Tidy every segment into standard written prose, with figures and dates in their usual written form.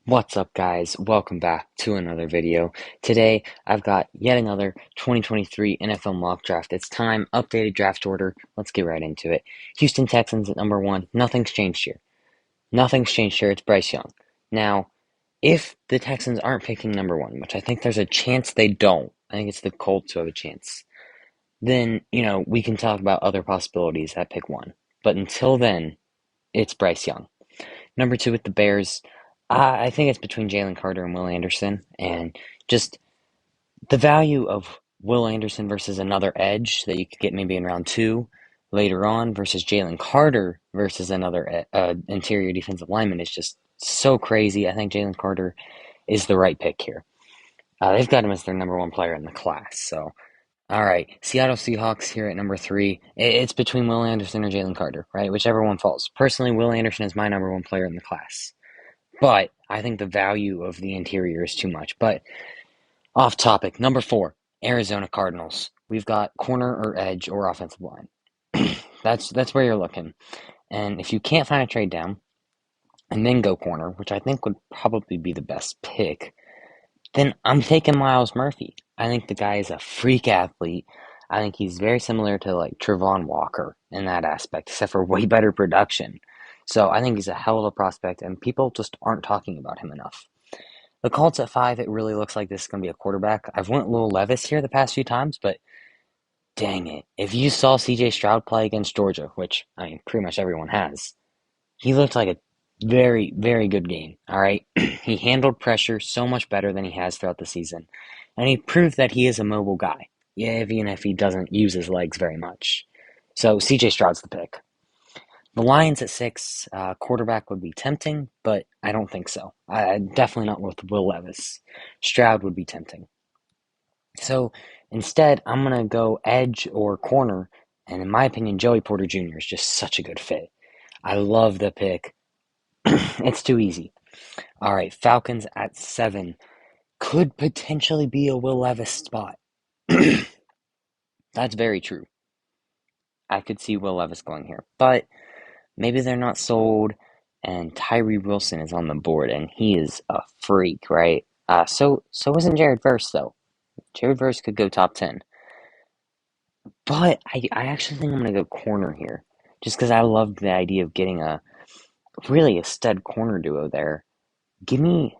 What's up, guys? Welcome back to another video. Today, I've got yet another 2023 NFL mock draft. It's time, updated draft order. Let's get right into it. Houston Texans at number one. Nothing's changed here. Nothing's changed here. It's Bryce Young. Now, if the Texans aren't picking number one, which I think there's a chance they don't, I think it's the Colts who have a chance, then, we can talk about other possibilities at pick one. But until then, it's Bryce Young. Number two with the Bears, I think it's between Jalen Carter and Will Anderson, and just the value of Will Anderson versus another edge that you could get maybe in round two later on versus Jalen Carter versus another interior defensive lineman is just so crazy. I think Jalen Carter is the right pick here. They've got him as their number one player in the class, so all right, Seattle Seahawks here at number three. It's between Will Anderson or Jalen Carter, right? Whichever one falls. Personally, Will Anderson is my number one player in the class. But I think the value of the interior is too much. But off topic, number four, Arizona Cardinals. We've got corner or edge or offensive line. That's where you're looking. And if you can't find a trade down and then go corner, which I think would probably be the best pick, then I'm taking Myles Murphy. I think the guy is a freak athlete. I think he's very similar to like Trevon Walker in that aspect, except for way better production. So I think he's a hell of a prospect, and people just aren't talking about him enough. The Colts at five, it really looks like this is going to be a quarterback. I've went Will Levis here the past few times, but dang it. If you saw CJ Stroud play against Georgia, which, I mean, pretty much everyone has, he looked like a very, very good game, all right? He handled pressure so much better than he has throughout the season, and he proved that he is a mobile guy, even if he doesn't use his legs very much. So CJ Stroud's the pick. The Lions at six, quarterback would be tempting, but I don't think so. Definitely not with Will Levis. Stroud would be tempting. So instead, I'm going to go edge or corner, and in my opinion, Joey Porter Jr. is just such a good fit. I love the pick. It's too easy. All right, Falcons at seven could potentially be a Will Levis spot. That's very true. I could see Will Levis going here, but maybe they're not sold, and Tyree Wilson is on the board, and he is a freak, right? So isn't Jared Verse though. Jared Verse could go top 10, but I actually think I'm gonna go corner here, just because I love the idea of getting a stud corner duo there. Give me,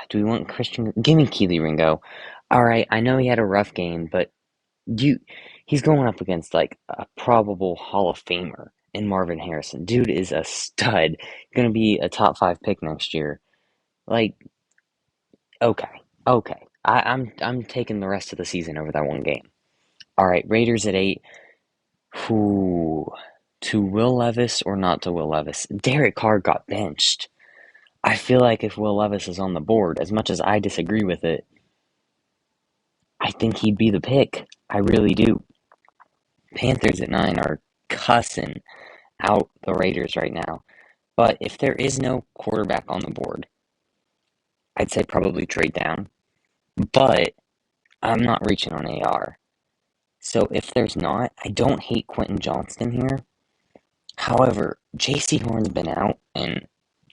do we want Christian? Give me Keely Ringo. All right, I know he had a rough game, but you, he's going up against like a probable Hall of Famer in Marvin Harrison. Dude is a stud. Going to be a top five pick next year. Like, okay, okay. I'm taking the rest of the season over that one game. All right, Raiders at eight. Who to Will Levis or not to Will Levis? Derek Carr got benched. I feel like if Will Levis is on the board, as much as I disagree with it, I think he'd be the pick. I really do. Panthers at nine are cussing out the Raiders right now. But if there is no quarterback on the board, I'd say probably trade down. But I'm not reaching on AR. So if there's not, I don't hate Quentin Johnston here. However, JC Horn's been out, and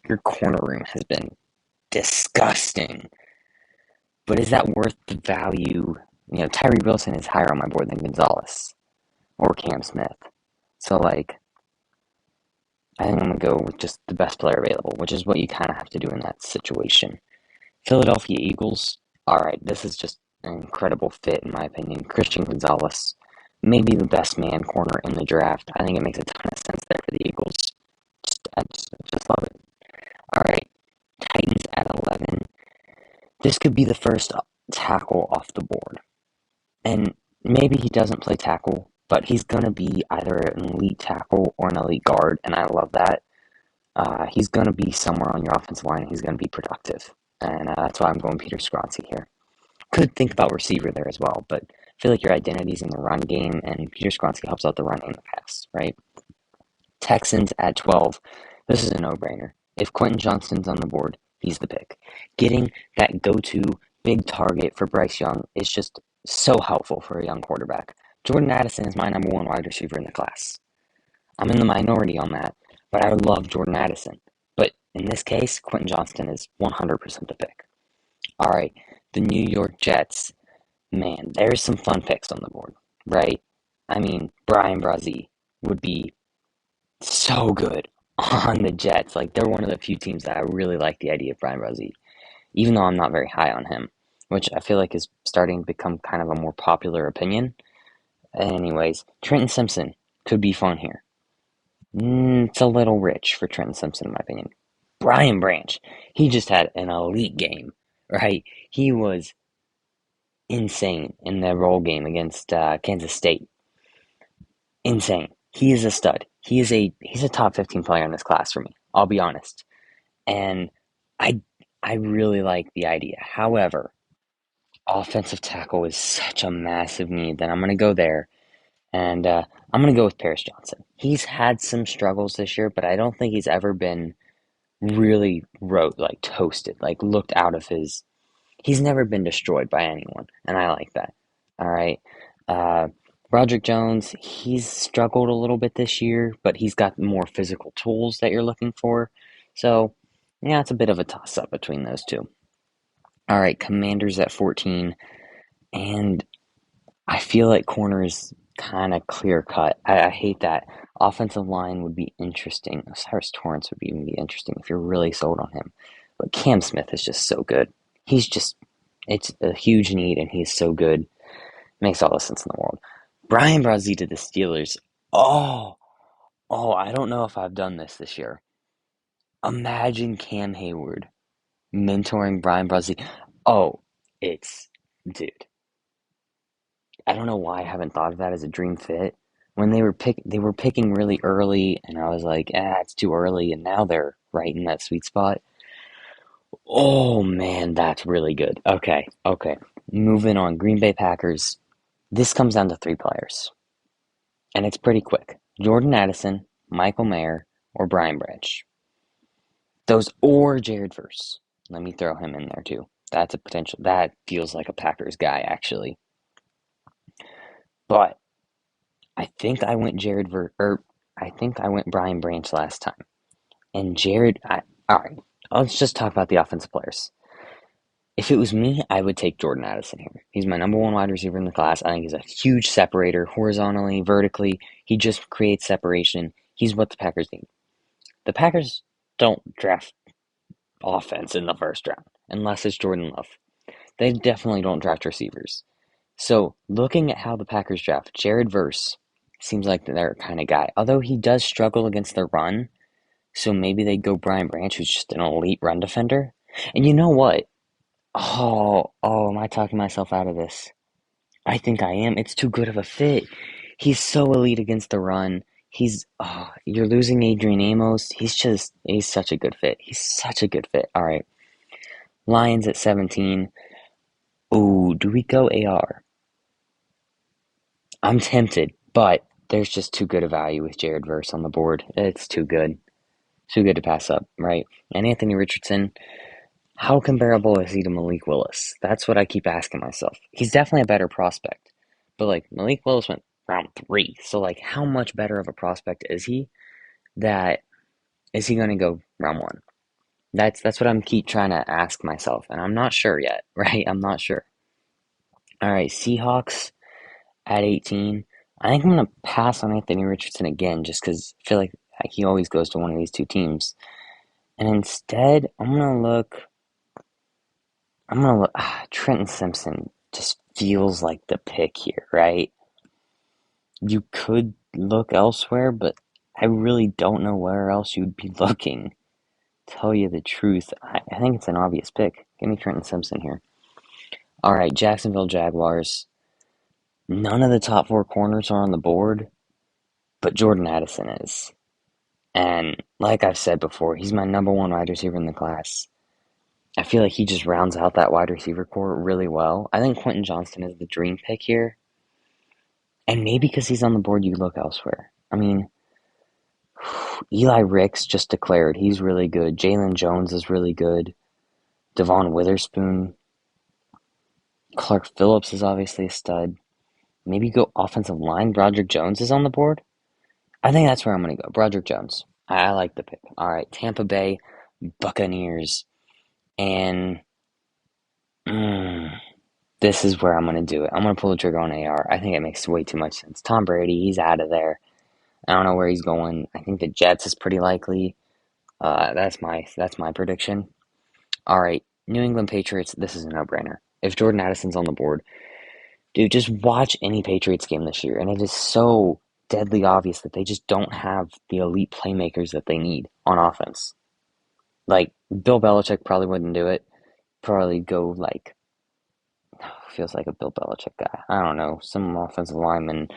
your corner room has been disgusting. But is that worth the value? Tyree Wilson is higher on my board than Gonzalez or Cam Smith. So, like, I think I'm going to go with just the best player available, which is what you kind of have to do in that situation. Philadelphia Eagles, all right, this is just an incredible fit, in my opinion. Christian Gonzalez, maybe the best man corner in the draft. I think it makes a ton of sense there for the Eagles. I just love it. All right, Titans at 11. This could be the first tackle off the board. And maybe he doesn't play tackle, but he's going to be either an elite tackle or an elite guard, and I love that. He's going to be somewhere on your offensive line, and he's going to be productive. And that's why I'm going Peter Skronsky here. Could think about receiver there as well, but I feel like your identity's in the run game, and Peter Skronsky helps out the run and the pass, right? Texans at 12. This is a no-brainer. If Quentin Johnston's on the board, he's the pick. Getting that go-to big target for Bryce Young is just so helpful for a young quarterback. Jordan Addison is my number one wide receiver in the class. I'm in the minority on that, but I love Jordan Addison. But In this case, Quentin Johnston is 100% the pick. All right, the New York Jets. Man, there's some fun picks on the board, right? I mean, Brian Brazee would be so good on the Jets. Like, they're one of the few teams that I really like the idea of Brian Brazee, even though I'm not very high on him, which I feel like is starting to become kind of a more popular opinion. Anyways, Trenton Simpson could be fun here. It's a little rich for Trenton Simpson, in my opinion. Brian Branch, he just had an elite game, right? He was insane in the roll game against Kansas State. Insane. He is a stud. He's a top 15 player in this class for me. I'll be honest. And I I really like the idea. However, offensive tackle is such a massive need that I'm going to go there, and I'm going to go with Paris Johnson. He's had some struggles this year, but I don't think he's ever been really like toasted, like looked out of his. He's never been destroyed by anyone, and I like that. All right. Uh, Roderick Jones, he's struggled a little bit this year, but he's got more physical tools that you're looking for. So, yeah, it's a bit of a toss up between those two. All right, Commanders at 14, and I feel like corner is kind of clear cut. I hate that. Offensive line would be interesting. Cyrus Torrance would even be interesting if you're really sold on him. But Cam Smith is just so good. He's just, it's a huge need, and he's so good. Makes all the sense in the world. Brian Brazee to the Steelers. Oh, I don't know if I've done this year. Imagine Cam Hayward mentoring Brian Brazee. Oh, dude. I don't know why I haven't thought of that as a dream fit. When they were picking really early, and I was like, it's too early, and now they're right in that sweet spot. Oh man, that's really good. Okay. Moving on. Green Bay Packers. This comes down to three players, and it's pretty quick. Jordan Addison, Michael Mayer, or Brian Branch. Those or Jared Verse. Let me throw him in there too. That's a potential. That feels like a Packers guy actually. But I think I went I think I went Brian Branch last time. And all right, let's just talk about the offensive players. If it was me, I would take Jordan Addison here. He's my number one wide receiver in the class. I think he's a huge separator, horizontally, vertically. He just creates separation. He's what the Packers need. The Packers don't draft offense in the first round unless it's Jordan Love. They definitely don't draft receivers. So, looking at how the Packers draft, Jared Verse seems like their kind of guy. Although he does struggle against the run, so maybe they go Brian Branch, who's just an elite run defender. And you know what? Am I talking myself out of this? I think I am. It's too good of a fit. He's so elite against the run. You're losing Adrian Amos. He's such a good fit. He's such a good fit. All right. Lions at 17. Ooh, do we go AR? I'm tempted, but there's just too good a value with Jared Verse on the board. It's too good. Too good to pass up, right? And Anthony Richardson, how comparable is he to Malik Willis? That's what I keep asking myself. He's definitely a better prospect. But like Malik Willis went round 3. So like how much better of a prospect is he that is he gonna go round 1? That's what I'm keep trying to ask myself, and I'm not sure yet, right? I'm not sure. All right, Seahawks at 18. I think I'm going to pass on Anthony Richardson again just because I feel like he always goes to one of these two teams. And instead, Trenton Simpson just feels like the pick here, right? You could look elsewhere, but I really don't know where else you'd be looking. Tell you the truth, I think it's an obvious pick. Give me Trenton Simpson here. All right, Jacksonville Jaguars. None of the top 4 corners are on the board, but Jordan Addison is. And like I've said before, he's my number one wide receiver in the class. I feel like he just rounds out that wide receiver core really well. I think Quentin Johnston is the dream pick here. And maybe because he's on the board, you look elsewhere. I mean, Eli Ricks just declared he's really good. Jalen Jones is really good. Devon Witherspoon. Clark Phillips is obviously a stud. Maybe go offensive line. Broderick Jones is on the board. I think that's where I'm going to go. Broderick Jones. I like the pick. All right, Tampa Bay. Buccaneers. And mm, this is where I'm going to do it. I'm going to pull the trigger on AR. I think it makes way too much sense. Tom Brady, he's out of there. I don't know where he's going. I think the Jets is pretty likely. That's my prediction. All right, New England Patriots. This is a no-brainer. If Jordan Addison's on the board, dude, just watch any Patriots game this year, and it is so deadly obvious that they just don't have the elite playmakers that they need on offense. Like Bill Belichick probably wouldn't do it. Probably go like feels like a Bill Belichick guy. I don't know, some offensive lineman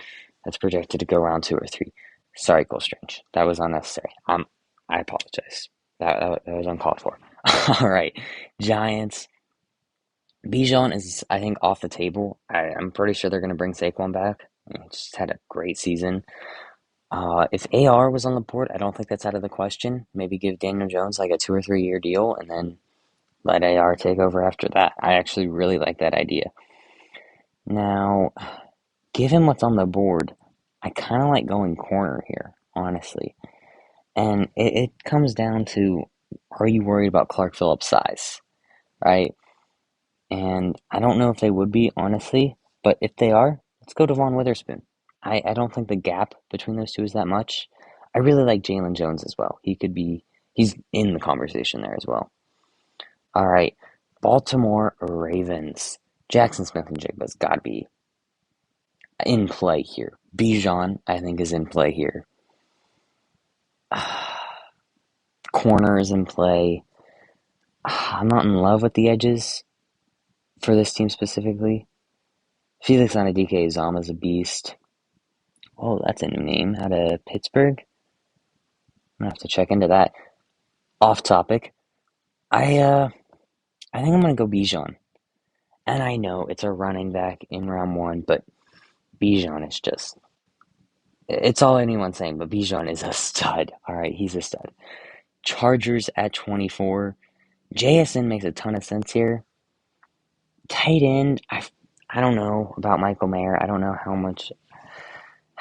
that's projected to go round 2 or 3. Sorry, Cole Strange. That was unnecessary. I apologize. That was uncalled for. All right, Giants. Bijan is, I think, off the table. I'm pretty sure they're going to bring Saquon back. He just had a great season. If AR was on the board, I don't think that's out of the question. Maybe give Daniel Jones like a 2 or 3 year deal and then let AR take over after that. I actually really like that idea. Now, given what's on the board, I kind of like going corner here, honestly. And it comes down to, are you worried about Clark Phillips' size, right? And I don't know if they would be, honestly, but if they are, let's go to Vaughn Witherspoon. I don't think the gap between those two is that much. I really like Jalen Jones as well. He's in the conversation there as well. All right, Baltimore Ravens. Jackson Smith and Jigba's got to be in play here. Bijan, I think, is in play here. Corner is in play. I'm not in love with the edges for this team specifically. Felix Anudike is a beast. Oh, that's a new name out of Pittsburgh. I'm gonna have to check into that. Off topic. I think I'm gonna go Bijan. And I know it's a running back in round 1, but Bijan is just it's all anyone's saying, but Bijan is a stud. Alright, he's a stud. Chargers at 24. JSN makes a ton of sense here. Tight end, I don't know about Michael Mayer. I don't know how much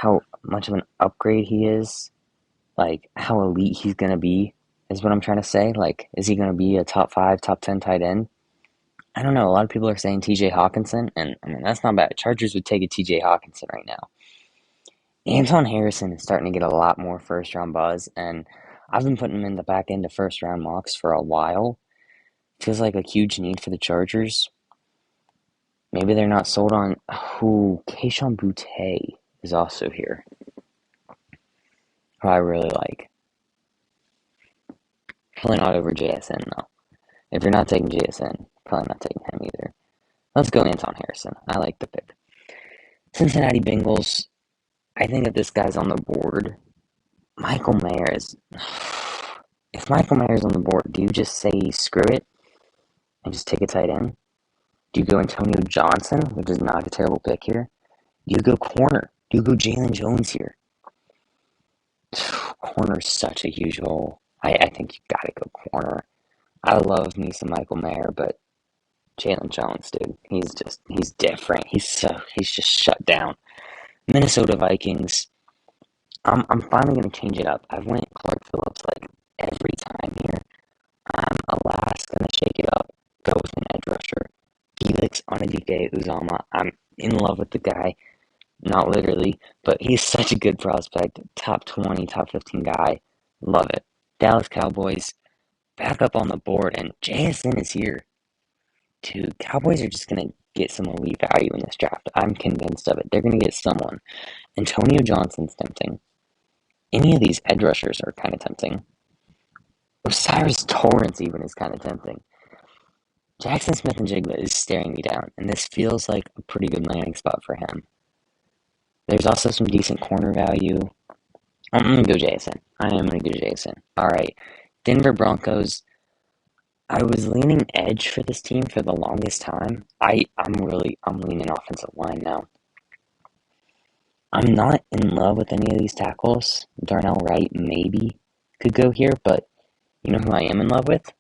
of an upgrade he is. Like how elite he's gonna be is what I'm trying to say. Like, is he gonna be a top 5, top 10 tight end? I don't know. A lot of people are saying TJ Hawkinson, and I mean that's not bad. Chargers would take a TJ Hawkinson right now. Anton Harrison is starting to get a lot more first round buzz, and I've been putting him in the back end of first round mocks for a while. Feels like a huge need for the Chargers. Maybe they're not sold on who Keishon Butte is also here, who I really like. Probably not over JSN though. If you're not taking JSN, probably not taking him either. Let's go Anton Harrison. I like the pick. Cincinnati Bengals. I think if this guy's on the board, Michael Mayer is. If Michael Mayer's on the board, do you just say screw it and just take a tight end? Do you go Antonio Johnson, which is not a terrible pick here? Do you go corner? Do you go Jalen Jones here? Corner's such a huge hole. I think you gotta go corner. I love me some Michael Mayer, but Jalen Jones, dude, he's different. He's just shut down. Minnesota Vikings. I'm finally gonna change it up. I've went Clark Phillips like every time here. I'm alas gonna shake it up. Go with an edge rusher. Felix Onadike Uzama. I'm in love with the guy. Not literally, but he's such a good prospect. Top 20, top 15 guy. Love it. Dallas Cowboys back up on the board, and JSN is here. Dude, Cowboys are just going to get some elite value in this draft. I'm convinced of it. They're going to get someone. Antonio Johnson's tempting. Any of these edge rushers are kind of tempting. Osiris Torrance even is kind of tempting. Jackson Smith and Jigba is staring me down, and this feels like a pretty good landing spot for him. There's also some decent corner value. I'm going to go JSN. I am going to go JSN. All right. Denver Broncos. I was leaning edge for this team for the longest time. I'm leaning offensive line now. I'm not in love with any of these tackles. Darnell Wright maybe could go here, but you know who I am in love with?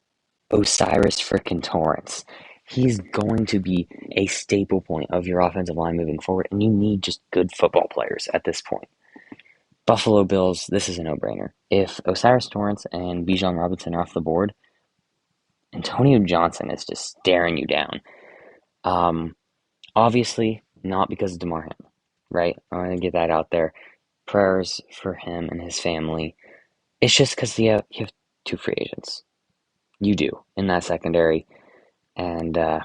Osiris frickin' Torrance. He's going to be a staple point of your offensive line moving forward, and you need just good football players at this point. Buffalo Bills, this is a no-brainer. If Osiris Torrance and Bijan Robinson are off the board, Antonio Johnson is just staring you down. Um, Obviously, not because of DeMar Hamlin, right? I want to get that out there. Prayers for him and his family. It's just because you have two free agents. You do in that secondary, and I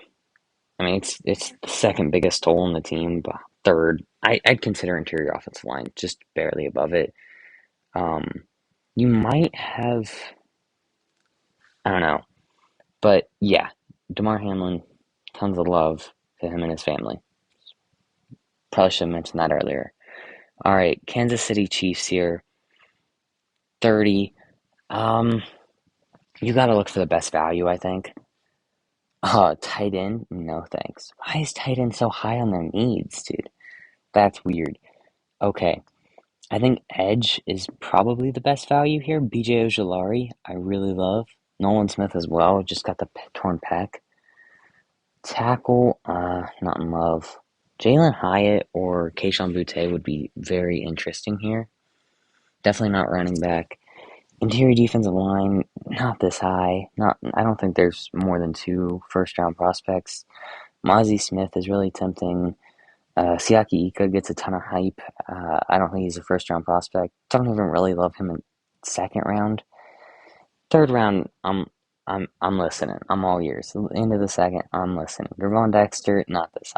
mean it's the second biggest toll on the team, but third. I'd consider interior offensive line just barely above it. Um, you might have, I don't know, but yeah, DeMar Hamlin, tons of love to him and his family. Probably should have mentioned that earlier. All right, Kansas City Chiefs here, 30. Um, you got to look for the best value, I think. Tight end? No thanks. Why is tight end so high on their needs, dude? That's weird. Okay, I think edge is probably the best value here. BJ Ojulari, I really love. Nolan Smith as well, just got the torn pec. Tackle, not in love. Jalen Hyatt or Keishon Butte would be very interesting here. Definitely not running back. Interior defensive line, not this high. Not, I don't think there's more than two first round prospects. Mozzie Smith is really tempting. Siaki Ika gets a ton of hype. I don't think he's a first round prospect. Don't even really love him in second round. Third round, I'm listening. I'm all ears. Into the second, I'm listening. Gervon Dexter, not this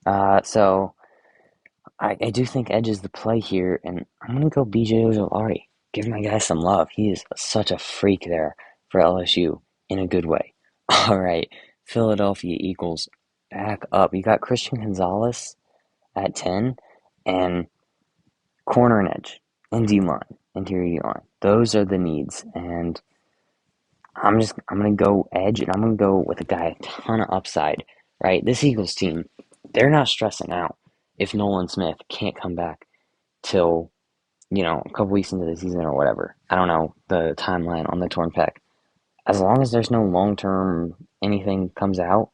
high. So I do think Edge is the play here, and I'm gonna go BJ Ojolari. Give my guy some love. He is such a freak there for LSU in a good way. All right, Philadelphia Eagles back up. You got Christian Gonzalez at 10, and corner and edge, and D line, interior D line. Those are the needs, and I'm gonna go edge, and I'm gonna go with a guy a ton of upside. Right, this Eagles team, they're not stressing out if Nolan Smith can't come back till a couple weeks into the season or whatever. I don't know the timeline on the torn pec. As long as there's no long term anything comes out,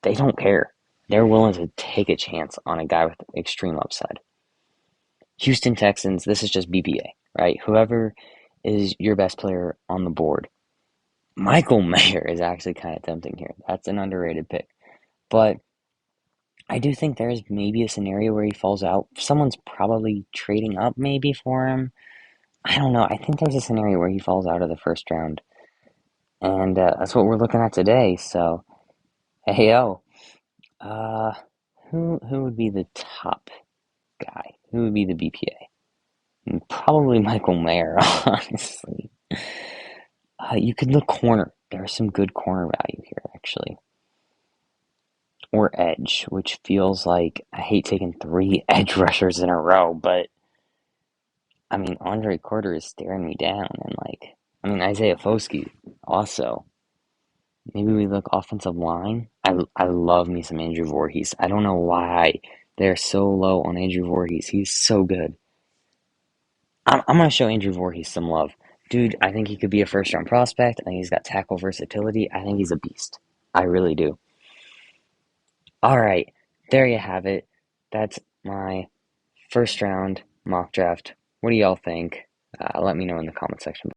they don't care. They're willing to take a chance on a guy with extreme upside. Houston Texans, this is just BPA, right? Whoever is your best player on the board. Michael Mayer is actually kind of tempting here. That's an underrated pick. But I do think there's maybe a scenario where he falls out. Someone's probably trading up maybe for him. I don't know. I think there's a scenario where he falls out of the first round. And that's what we're looking at today. So, hey, yo. Uh, who would be the top guy? Who would be the BPA? Probably Michael Mayer, honestly. You could look corner. There's some good corner value here, actually. Or edge, which feels like I hate taking three edge rushers in a row, but I mean, Andre Carter is staring me down, and Isaiah Foskey also. Maybe we look offensive line. I love me some Andrew Voorhees. I don't know why they're so low on Andrew Voorhees. He's so good. I'm gonna show Andrew Voorhees some love. Dude, I think he could be a first round prospect. I think he's got tackle versatility. I think he's a beast. I really do. All right, there you have it. That's my first round mock draft. What do y'all think? Let me know in the comment section.